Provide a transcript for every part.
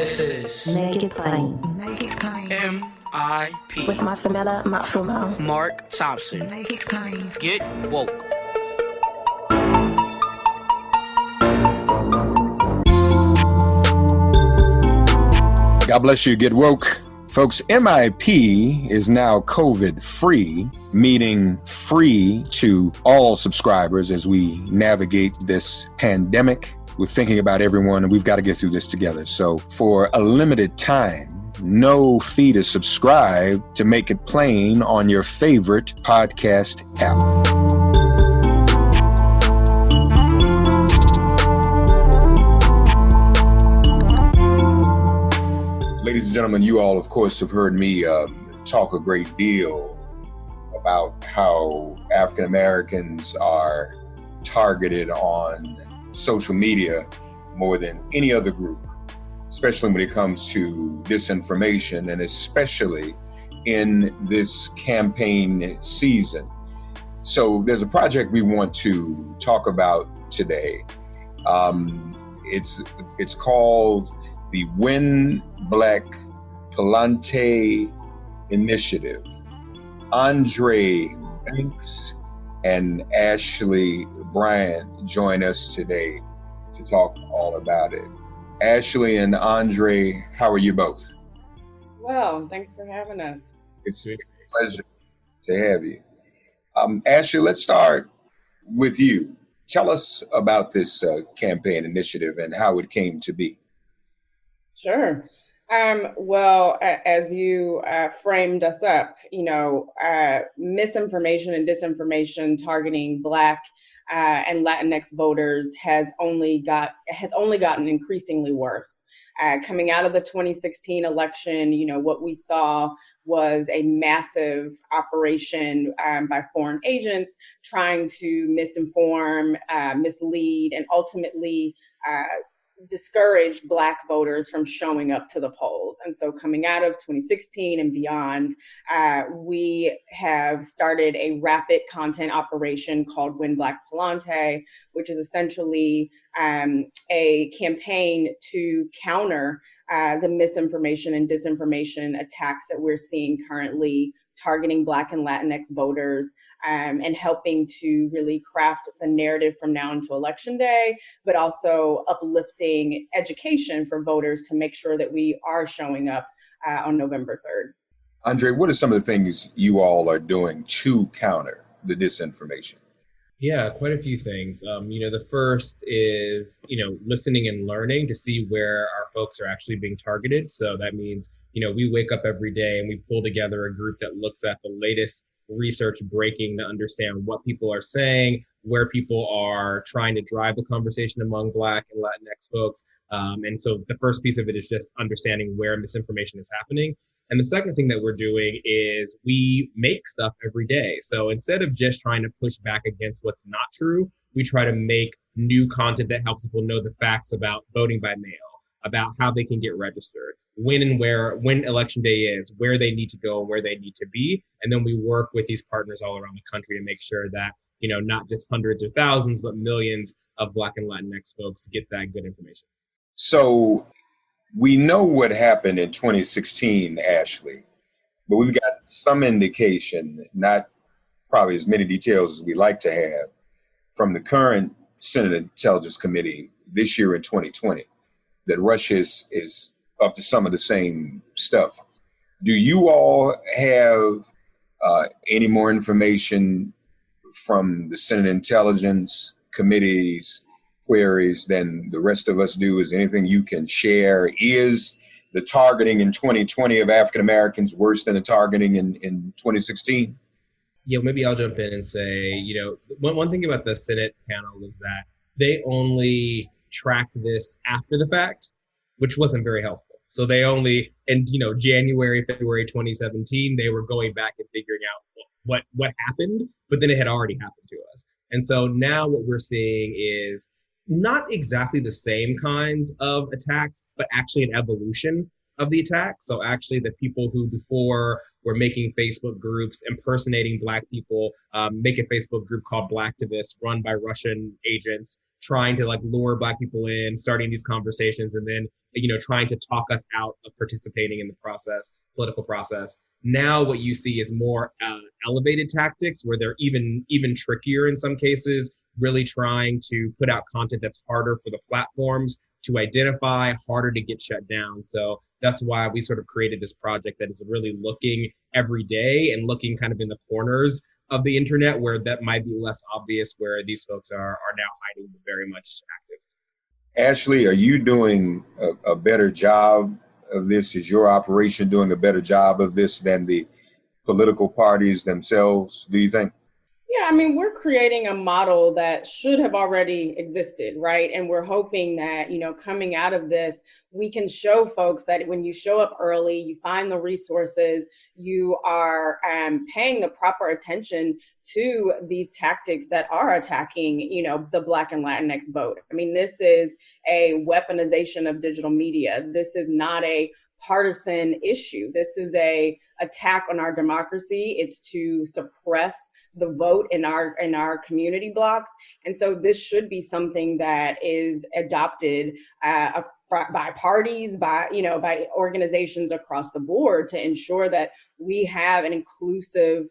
This is Make It Plain. MIP. With Masamela Matfumo. Mark Thompson. Make it plain. Get woke. God bless you. Get woke. Folks, MIP is now COVID-free, meaning free to all subscribers as we navigate this pandemic. We're thinking about everyone, and we've got to get through this together. So for a limited time, no fee to subscribe to Make It Plain on your favorite podcast app. Ladies and gentlemen, you all, of course, have heard me talk a great deal about how African Americans are targeted on social media more than any other group, especially when it comes to disinformation, and especially in this campaign season. So there's a project we want to talk about today. It's called the Win Black Palante Initiative. Andre Banks and Ashley Bryant join us today to talk all about it. Ashley and Andre, how are you both? Well, thanks for having us. It's a pleasure to have you. Ashley, let's start with you. Tell us about this campaign initiative and how it came to be. Sure. Well, as you framed us up, misinformation and disinformation targeting Black and Latinx voters has only gotten increasingly worse. Coming out of the 2016 election, what we saw was a massive operation by foreign agents trying to misinform, mislead, and ultimately discourage Black voters from showing up to the polls. And so coming out of 2016 and beyond, we have started a rapid content operation called Win Black Palante, which is essentially a campaign to counter the misinformation and disinformation attacks that we're seeing currently targeting Black and Latinx voters, and helping to really craft the narrative from now until Election Day, but also uplifting education for voters to make sure that we are showing up on November 3rd. Andre, what are some of the things you all are doing to counter the disinformation? Yeah, quite a few things. The first is, listening and learning to see where our folks are actually being targeted. So that means, we wake up every day and we pull together a group that looks at the latest research breaking to understand what people are saying, where people are trying to drive the conversation among Black and Latinx folks. And so the first piece of it is just understanding where misinformation is happening. And the second thing that we're doing is we make stuff every day. So instead of just trying to push back against what's not true, we try to make new content that helps people know the facts about voting by mail, about how they can get registered, when election day is, where they need to go, where they need to be. And then we work with these partners all around the country to make sure that, not just hundreds or thousands, but millions of Black and Latinx folks get that good information. So we know what happened in 2016, Ashley, but we've got some indication, not probably as many details as we like to have, from the current Senate Intelligence Committee this year in 2020, that Russia is up to some of the same stuff. Do you all have any more information from the Senate Intelligence Committee's queries than the rest of us do? Is anything you can share? Is the targeting in 2020 of African Americans worse than the targeting in 2016? Yeah, maybe I'll jump in and say, one thing about the Senate panel was that they only tracked this after the fact, which wasn't very helpful. So they only, in January, February 2017, they were going back and figuring out what happened, but then it had already happened to us. And so now what we're seeing is not exactly the same kinds of attacks, but actually an evolution of the attack. So actually the people who before were making Facebook groups, impersonating Black people, make a Facebook group called Blacktivists run by Russian agents, trying to like lure Black people in, starting these conversations, and then, you know, trying to talk us out of participating in the process, political process. Now what you see is more elevated tactics where they're even trickier in some cases, really trying to put out content that's harder for the platforms to identify, harder to get shut down. So that's why we sort of created this project that is really looking every day and looking kind of in the corners of the internet where that might be less obvious, where these folks are now hiding, but very much active. Ashley, are you doing a better job of this? Is your operation doing a better job of this than the political parties themselves, do you think? Yeah, I mean, we're creating a model that should have already existed, right? And we're hoping that, you know, coming out of this, we can show folks that when you show up early, you find the resources, you are paying the proper attention to these tactics that are attacking, you know, the Black and Latinx vote. I mean, this is a weaponization of digital media. This is not a partisan issue. This is a attack on our democracy. It's to suppress the vote in our community blocks. And so this should be something that is adopted by parties, by organizations across the board to ensure that we have an inclusive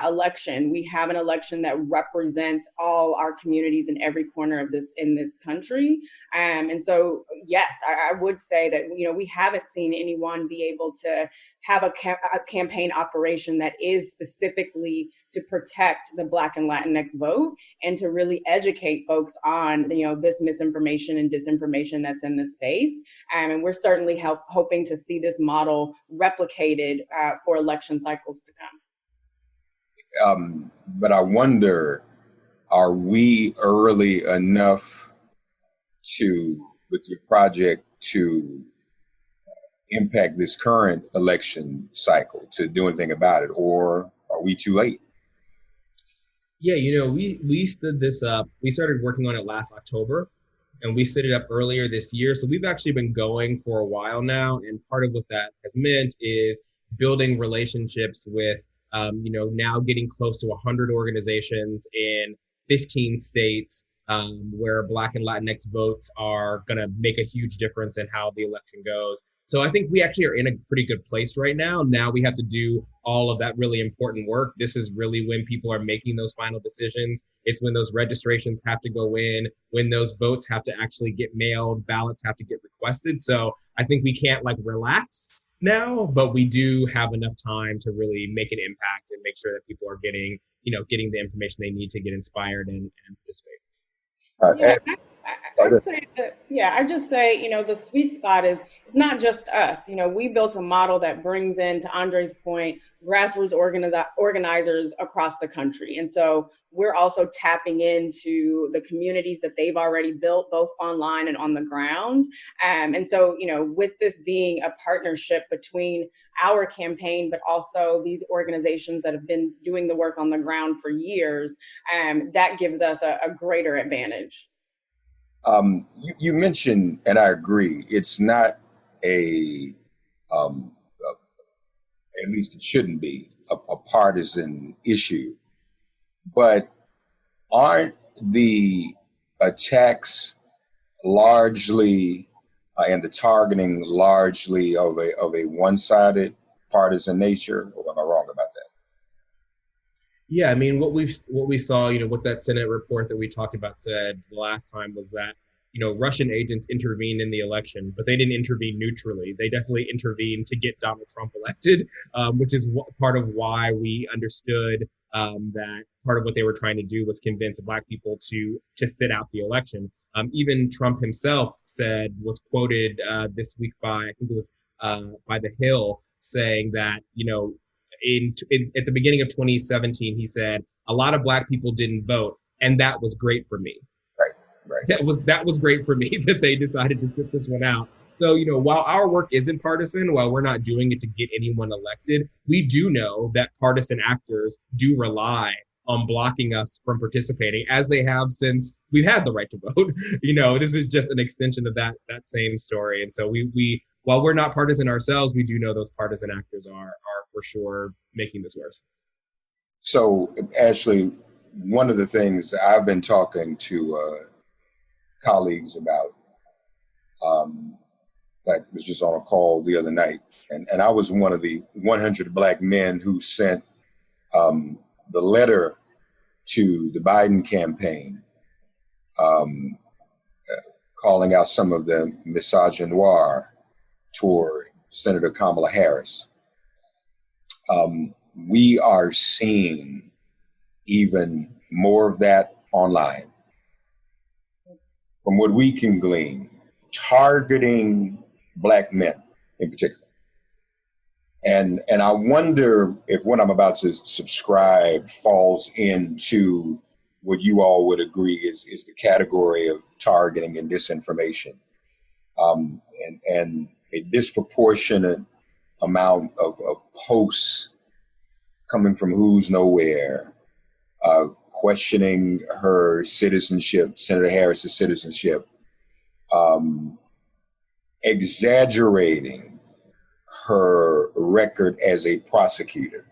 election. We have an election that represents all our communities in every corner of this country. And so, yes, I would say that, you know, we haven't seen anyone be able to have a campaign operation that is specifically to protect the Black and Latinx vote and to really educate folks on, you know, this misinformation and disinformation that's in this space. And we're certainly hoping to see this model replicated for election cycles to come. But I wonder, are we early enough with your project to impact this current election cycle to do anything about it, or are we too late? Yeah, you know, we stood this up. We started working on it last October, and we stood it up earlier this year. So we've actually been going for a while now, and part of what that has meant is building relationships with, now getting close to 100 organizations in 15 states where Black and Latinx votes are going to make a huge difference in how the election goes. So I think we actually are in a pretty good place right now. Now we have to do all of that really important work. This is really when people are making those final decisions. It's when those registrations have to go in, when those votes have to actually get mailed, ballots have to get requested. So I think we can't relax now, but we do have enough time to really make an impact and make sure that people are getting the information they need to get inspired and participate. I just say, the sweet spot is it's not just us. We built a model that brings in, to Andre's point, grassroots organizers across the country. And so we're also tapping into the communities that they've already built, both online and on the ground. And so, with this being a partnership between our campaign, but also these organizations that have been doing the work on the ground for years, that gives us a greater advantage. You mentioned, and I agree, it's not at least it shouldn't be a partisan issue, but aren't the attacks largely and the targeting largely of a one-sided partisan nature, or am I wrong about that? Yeah, I mean, what we saw, what that Senate report that we talked about said the last time was that, Russian agents intervened in the election, but they didn't intervene neutrally. They definitely intervened to get Donald Trump elected, which is part of why we understood that part of what they were trying to do was convince Black people to sit out the election. Even Trump himself was quoted this week by, I think it was by The Hill, saying that, at the beginning of 2017, he said, a lot of Black people didn't vote, and that was great for me. Right. That was great for me that they decided to sit this one out. So, while our work isn't partisan, while we're not doing it to get anyone elected, we do know that partisan actors do rely on blocking us from participating, as they have since we've had the right to vote. This is just an extension of that same story. And so we while we're not partisan ourselves, we do know those partisan actors are for sure making this worse. So, Ashley, one of the things I've been talking to colleagues about. I was just on a call the other night, and I was one of the 100 black men who sent the letter to the Biden campaign, calling out some of the misogynoir toward Senator Kamala Harris. We are seeing even more of that online. From what we can glean, targeting Black men in particular. And I wonder if what I'm about to subscribe falls into what you all would agree is the category of targeting and disinformation. And a disproportionate amount of posts coming from who's nowhere, questioning her citizenship, Senator Harris's citizenship, exaggerating her record as a prosecutor,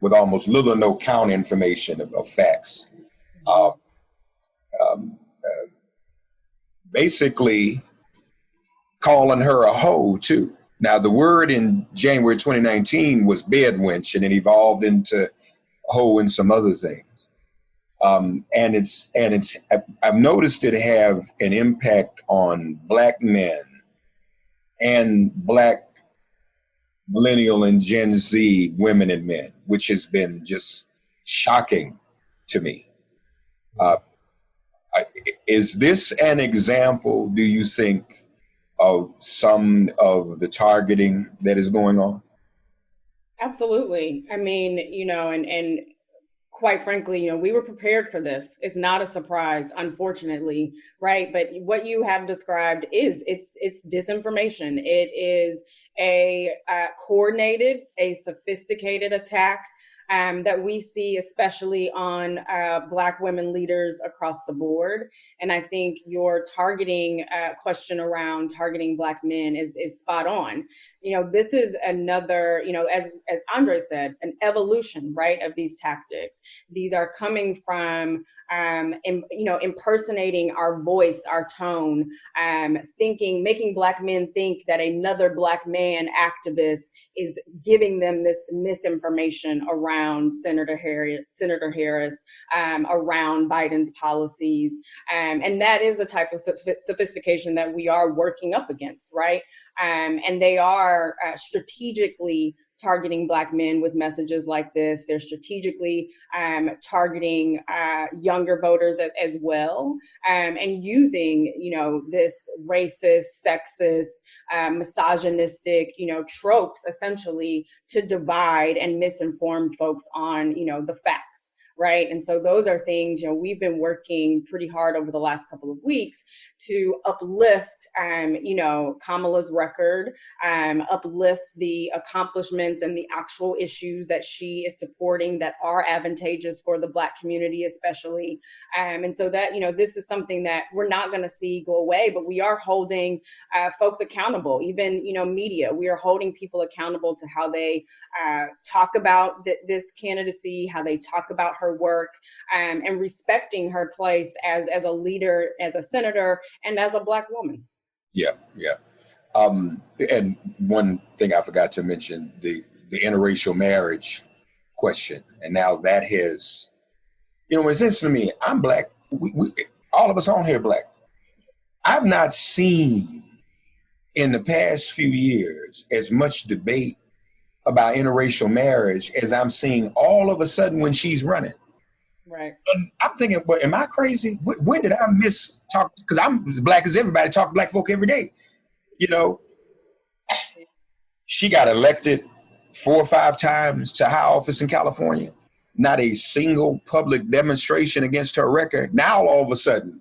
with almost little or no count information of facts. Basically calling her a hoe too. Now the word in January 2019 was bedwench, and it evolved into hoe and some other things. And I've noticed it have an impact on Black men and Black millennial and Gen Z women and men, which has been just shocking to me. Is this an example, do you think, of some of the targeting that is going on? Absolutely. I mean, and quite frankly, we were prepared for this. It's not a surprise, unfortunately, right? But what you have described it's disinformation. It is a coordinated, a sophisticated attack that we see, especially on Black women leaders across the board. And I think your targeting question around targeting Black men is spot on. This is another, as Andre said, an evolution, right, of these tactics. These are coming from impersonating our voice, our tone, making Black men think that another Black man activist is giving them this misinformation around Senator Harris, around Biden's policies. And that is the type of sophistication that we are working up against, right? And they are strategically targeting Black men with messages like this. They're strategically targeting younger voters as well, and using, this racist, sexist, misogynistic, tropes essentially to divide and misinform folks on, the facts. Right. And so those are things, we've been working pretty hard over the last couple of weeks to uplift, Kamala's record, uplift the accomplishments and the actual issues that she is supporting that are advantageous for the Black community, especially. And so that, this is something that we're not going to see go away, but we are holding folks accountable, even, media. We are holding people accountable to how they talk about this candidacy, how they talk about her work, and respecting her place as a leader, as a senator, and as a Black woman. Yeah. And one thing I forgot to mention, the interracial marriage question. And now that has, it's interesting to me, I'm Black. We all of us on here Black. I've not seen in the past few years as much debate about interracial marriage as I'm seeing all of a sudden when she's running. Right. And I'm thinking, well, am I crazy? When did I miss talk? Because I'm as Black as everybody, talk to Black folk every day. She got elected 4 or 5 times to high office in California. Not a single public demonstration against her record. Now, all of a sudden,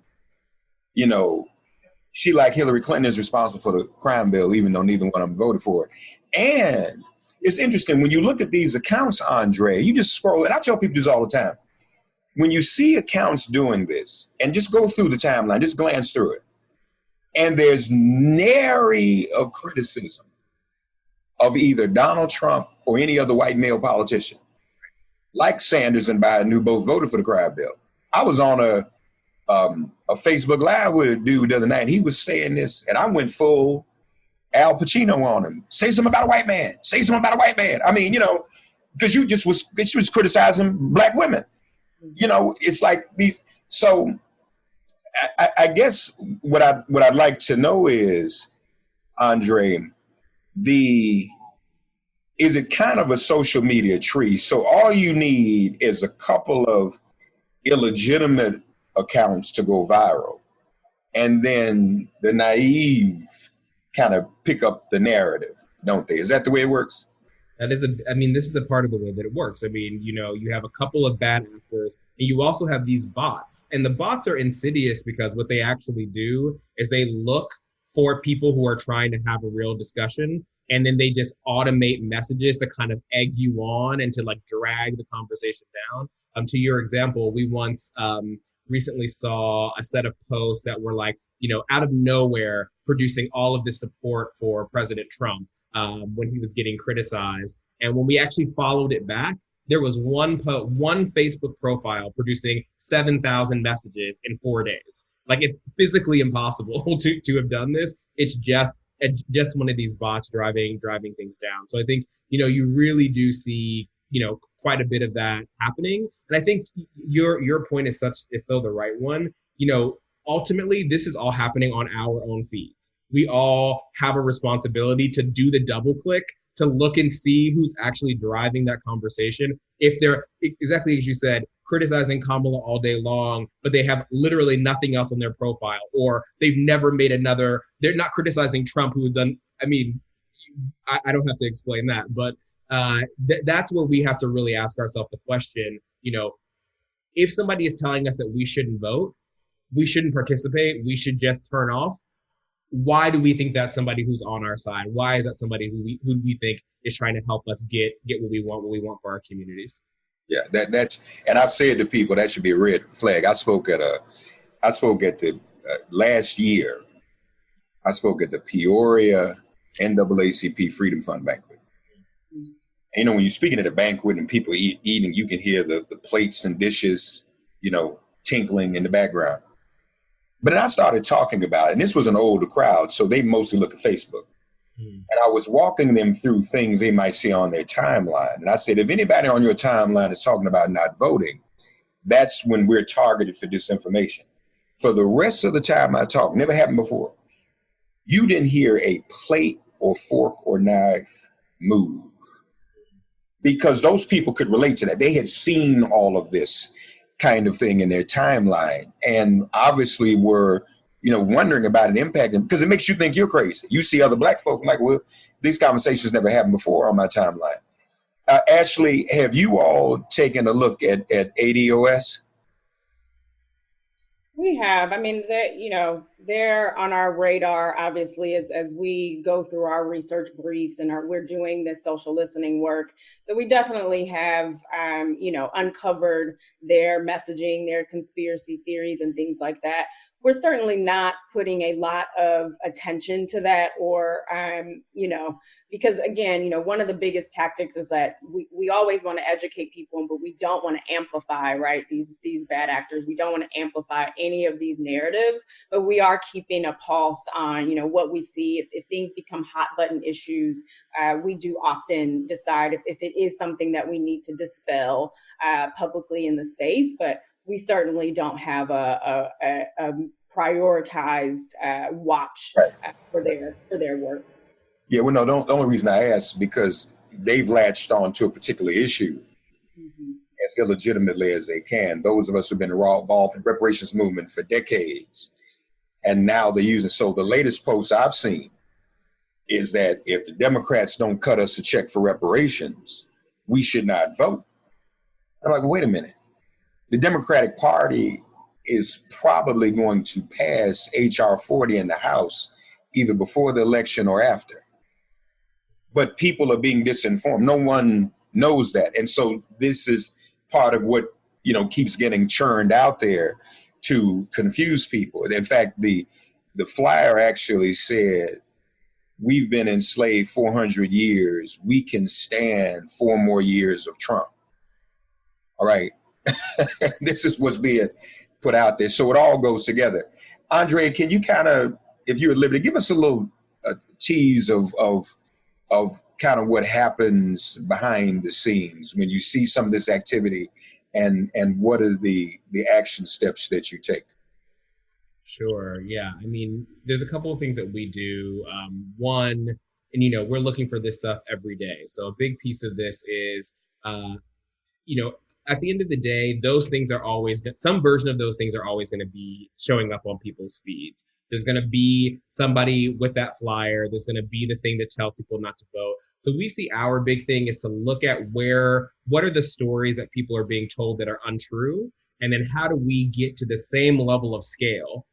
she, like Hillary Clinton, is responsible for the crime bill, even though neither one of them voted for it. And it's interesting, when you look at these accounts, Andre, you just scroll, and I tell people this all the time. When you see accounts doing this, and just go through the timeline, just glance through it, and there's nary a criticism of either Donald Trump or any other white male politician, like Sanders and Biden, who both voted for the crime bill. I was on a a Facebook Live with a dude the other night. He was saying this, and I went full Al Pacino on him. Say something about a white man. Say something about a white man. I mean, because she was criticizing black women. It's like these. So I guess what I'd like to know is, Andre, is it kind of a social media tree? So all you need is a couple of illegitimate accounts to go viral, and then the naive kind of pick up the narrative, don't they? Is that the way it works? This is a part of the way that it works. I mean, you have a couple of bad actors, and you also have these bots. And the bots are insidious because what they actually do is they look for people who are trying to have a real discussion, and then they just automate messages to kind of egg you on and to like drag the conversation down. To your example, we once recently saw a set of posts that were like, out of nowhere producing all of this support for President Trump when he was getting criticized. And when we actually followed it back, there was one Facebook profile producing 7,000 messages in 4 days. Like, it's physically impossible to have done this. It's just one of these bots driving things down. So I think, you really do see, quite a bit of that happening. And I think your point is so the right one. Ultimately, this is all happening on our own feeds. We all have a responsibility to do the double click to look and see who's actually driving that conversation. If they're, exactly as you said, criticizing Kamala all day long, but they have literally nothing else on their profile, or they've never made they're not criticizing Trump, who's done, I don't have to explain that, but that's where we have to really ask ourselves the question, if somebody is telling us that we shouldn't vote, we shouldn't participate, we should just turn off, why do we think that's somebody who's on our side? Why is that somebody who we think is trying to help us get what we want for our communities? Yeah, that's, and I've said to people that should be a red flag. I spoke at the last year. I spoke at the Peoria NAACP Freedom Fund banquet. And, when you're speaking at a banquet and people eating, you can hear the plates and dishes, tinkling in the background. But then I started talking about it, and this was an older crowd, so they mostly look at Facebook. And I was walking them through things they might see on their timeline. And I said, if anybody on your timeline is talking about not voting, that's when we're targeted for disinformation. For the rest of the time I talked, never happened before, you didn't hear a plate or fork or knife move. Because those people could relate to that. They had seen all of this kind of thing in their timeline, and obviously were, wondering about an impact, because it makes you think you're crazy. You see other black folk like, well, these conversations never happened before on my timeline. Ashley, have you all taken a look at ADOS? We have. They're on our radar, obviously, as we go through our research briefs and we're doing this social listening work. So we definitely have, uncovered their messaging, their conspiracy theories and things like that. We're certainly not putting a lot of attention to that, or, because again, one of the biggest tactics is that we always want to educate people, but we don't want to amplify, right, these bad actors. We don't want to amplify any of these narratives, but we are keeping a pulse on, what we see. If things become hot button issues, we do often decide if it is something that we need to dispel publicly in the space, but we certainly don't have a prioritized watch for their work. Yeah, well, no, the only reason I asked, because they've latched on to a particular issue as illegitimately as they can. Those of us who've been involved in the reparations movement for decades, and now they're using. So the latest post I've seen is that if the Democrats don't cut us a check for reparations, we should not vote. I'm like, wait a minute. The Democratic Party is probably going to pass H.R. 40 in the House either before the election or after. But people are being disinformed. No one knows that. And so this is part of what, keeps getting churned out there to confuse people. In fact, the flyer actually said, we've been enslaved 400 years. We can stand 4 more years of Trump. All right. This is what's being put out there. So it all goes together. Andre, can you kind of, if you're at liberty, give us a little tease of kind of what happens behind the scenes when you see some of this activity, and what are the action steps that you take? Sure. Yeah. I mean, there's a couple of things that we do. One, and we're looking for this stuff every day. So a big piece of this is, at the end of the day, those things are always, some version of those things are always going to be showing up on people's feeds. There's going to be somebody with that flyer. There's going to be the thing that tells people not to vote. So we see our big thing is to look at what are the stories that people are being told that are untrue? And then how do we get to the same level of scale,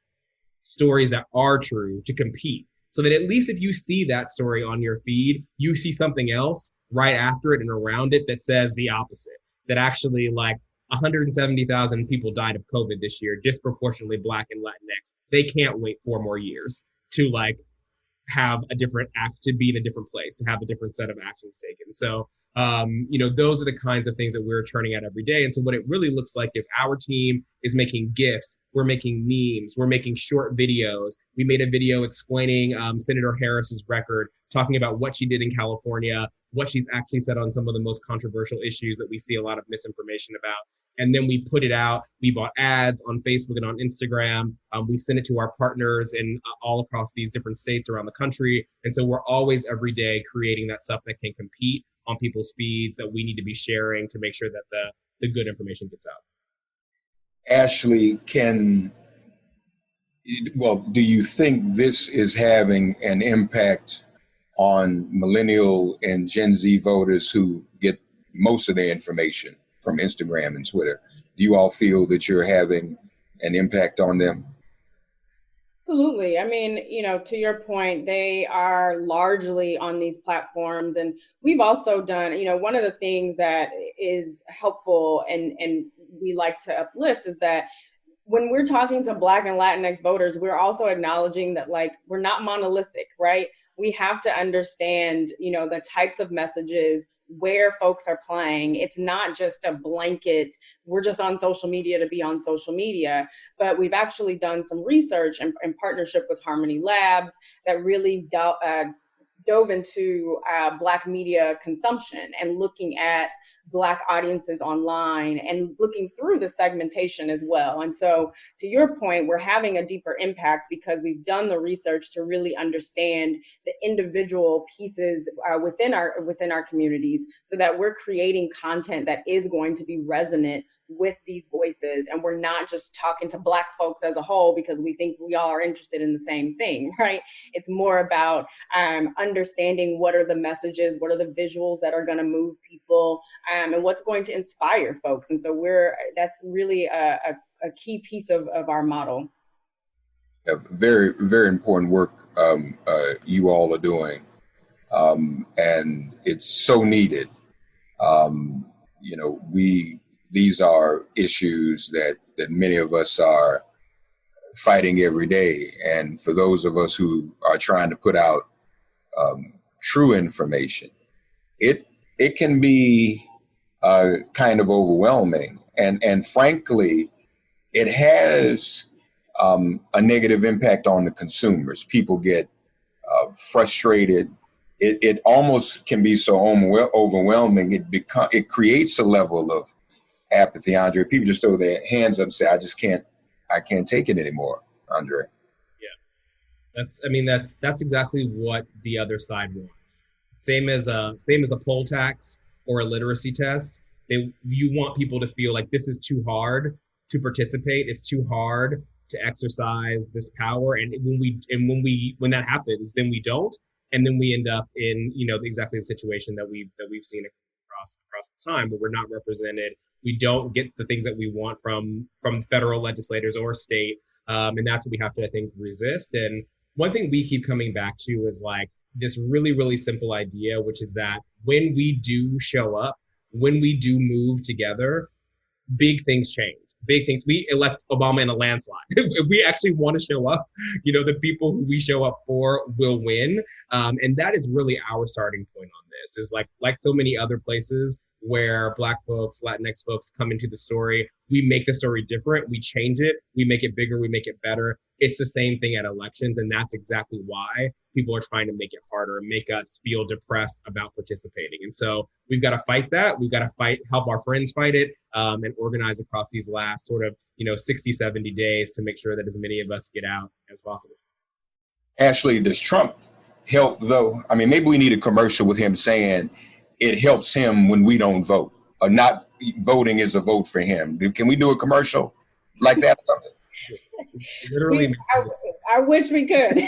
stories that are true, to compete? So that at least if you see that story on your feed, you see something else right after it and around it that says the opposite. That actually, like, 170,000 people died of COVID this year, disproportionately Black and Latinx. They can't wait 4 more years to have a different act, to be in a different place, to have a different set of actions taken. So, those are the kinds of things that we're churning out every day. And so what it really looks like is our team is making GIFs, we're making memes, we're making short videos. We made a video explaining Senator Harris's record, talking about what she did in California, what she's actually said on some of the most controversial issues that we see a lot of misinformation about. And then we put it out. We bought ads on Facebook and on Instagram. We sent it to our partners in all across these different states around the country. And so we're always every day creating that stuff that can compete on people's feeds that we need to be sharing to make sure that the good information gets out. Ashley, do you think this is having an impact on millennial and Gen Z voters who get most of their information from Instagram and Twitter? Do you all feel that you're having an impact on them? Absolutely. I mean, to your point, they are largely on these platforms. And we've also done, one of the things that is helpful and we like to uplift is that when we're talking to Black and Latinx voters, we're also acknowledging that, we're not monolithic, right? We have to understand, the types of messages, where folks are playing. It's not just a blanket, we're just on social media to be on social media, but we've actually done some research in partnership with Harmony Labs that really dove into Black media consumption and looking at Black audiences online and looking through the segmentation as well. And so to your point, we're having a deeper impact because we've done the research to really understand the individual pieces within our communities so that we're creating content that is going to be resonant with these voices. And we're not just talking to Black folks as a whole because we think we all are interested in the same thing, right? It's more about understanding what are the messages, what are the visuals that are going to move people, and what's going to inspire folks. And so that's really a key piece of our model. Yeah, very, very important work you all are doing. And it's so needed. These are issues that many of us are fighting every day. And for those of us who are trying to put out true information, it can be kind of overwhelming. And frankly, it has a negative impact on the consumers. People get frustrated. It almost can be so overwhelming. It creates a level of apathy, Andre. People just throw their hands up and say, I can't take it anymore, Andre. Yeah. That's exactly what the other side wants. Same as a poll tax or a literacy test. You want people to feel like this is too hard to participate. It's too hard to exercise this power. And when that happens, then we don't. And then we end up in, exactly the situation that we've seen across the time, where we're not represented. We don't get the things that we want from federal legislators or state. And that's what we have to, I think, resist. And one thing we keep coming back to is this really, really simple idea, which is that when we do show up, when we do move together, big things change. Big things. We elect Obama in a landslide. If we actually want to show up, the people who we show up for will win. And that is really our starting point on this. Is like so many other places, where Black folks, Latinx folks come into the story. We make the story different. We change it. We make it bigger. We make it better. It's the same thing at elections. And that's exactly why people are trying to make it harder and make us feel depressed about participating. And so we've got to fight that. We've got to help our friends fight it, and organize across these last sort of, 60, 70 days to make sure that as many of us get out as possible. Ashley, does Trump help though? I mean, maybe we need a commercial with him saying it helps him when we don't vote, or not voting is a vote for him. Can we do a commercial like that or something? Literally. I wish we could.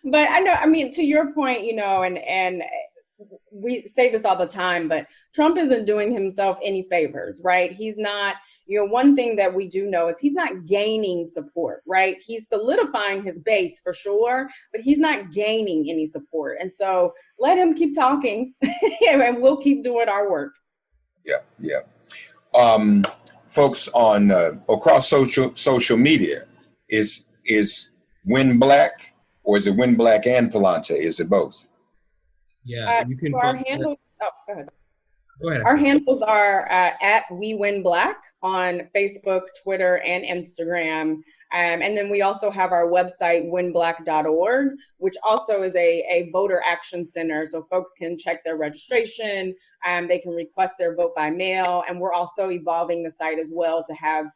But to your point, and we say this all the time, but Trump isn't doing himself any favors, right? He's not, one thing that we do know is he's not gaining support, right? He's solidifying his base for sure, but he's not gaining any support. And so let him keep talking and we'll keep doing our work. Yeah. Folks on across social media, is Win Black, or is it Win Black and Palante? Is it both? Yeah, you can. So our handles. Oh, go ahead. Go ahead. Our handles are at We Win Black on Facebook, Twitter, and Instagram. And then we also have our website, winblack.org, which also is a voter action center. So folks can check their registration, they can request their vote by mail. And we're also evolving the site as well to have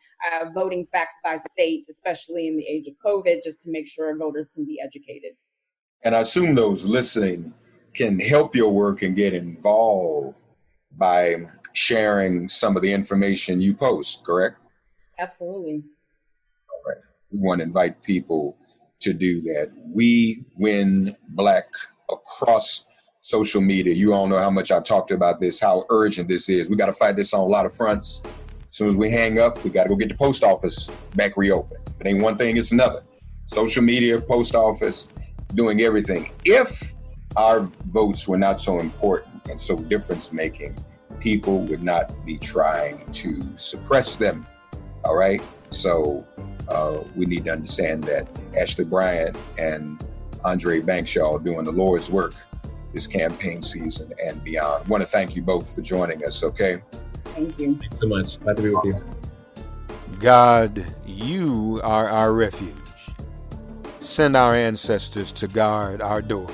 voting facts by state, especially in the age of COVID, just to make sure voters can be educated. And I assume those listening can help your work and get involved by sharing some of the information you post, correct? Absolutely. All right. We want to invite people to do that. We Win Black across social media. You all know how much I've talked about this, how urgent this is. We got to fight this on a lot of fronts. As soon as we hang up, we got to go get the post office back reopened. If it ain't one thing, it's another. Social media, post office, doing everything. If our votes were not so important and so difference making, people would not be trying to suppress them. All right. So we need to understand that Ashley Bryant and Andre Bankshaw are doing the Lord's work this campaign season and beyond. I want to thank you both for joining us. Okay. Thank you. Thanks so much. Glad to be with you. God, you are our refuge. Send our ancestors to guard our doors.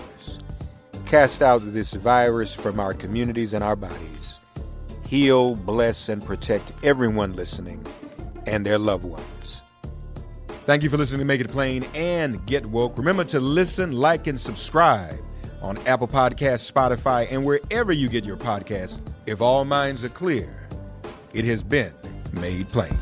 Cast out this virus from our communities and our bodies. Heal, bless, and protect everyone listening and their loved ones. Thank you for listening to Make It Plain and Get Woke. Remember to listen, like, and subscribe on Apple Podcasts, Spotify, and wherever you get your podcasts. If all minds are clear, it has been made plain.